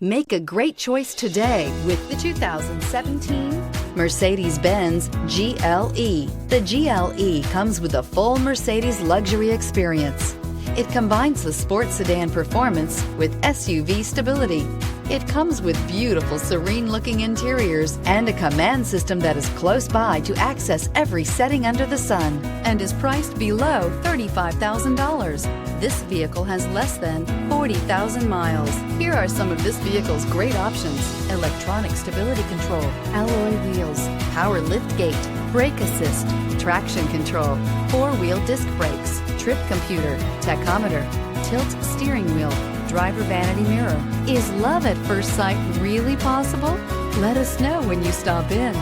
Make a great choice today with the 2017 Mercedes-Benz GLE. The GLE comes with a full Mercedes luxury experience. It combines the sports sedan performance with SUV stability. It comes with beautiful, serene-looking interiors and a command system that is close by to access every setting under the sun, and is priced below $35,000. This vehicle has less than 40,000 miles. Here are some of this vehicle's great options: electronic stability control, alloy wheels, power lift gate, brake assist, traction control, four-wheel disc brakes, trip computer, tachometer, tilt steering wheel, driver vanity mirror. Is love at first sight really possible? Let us know when you stop in.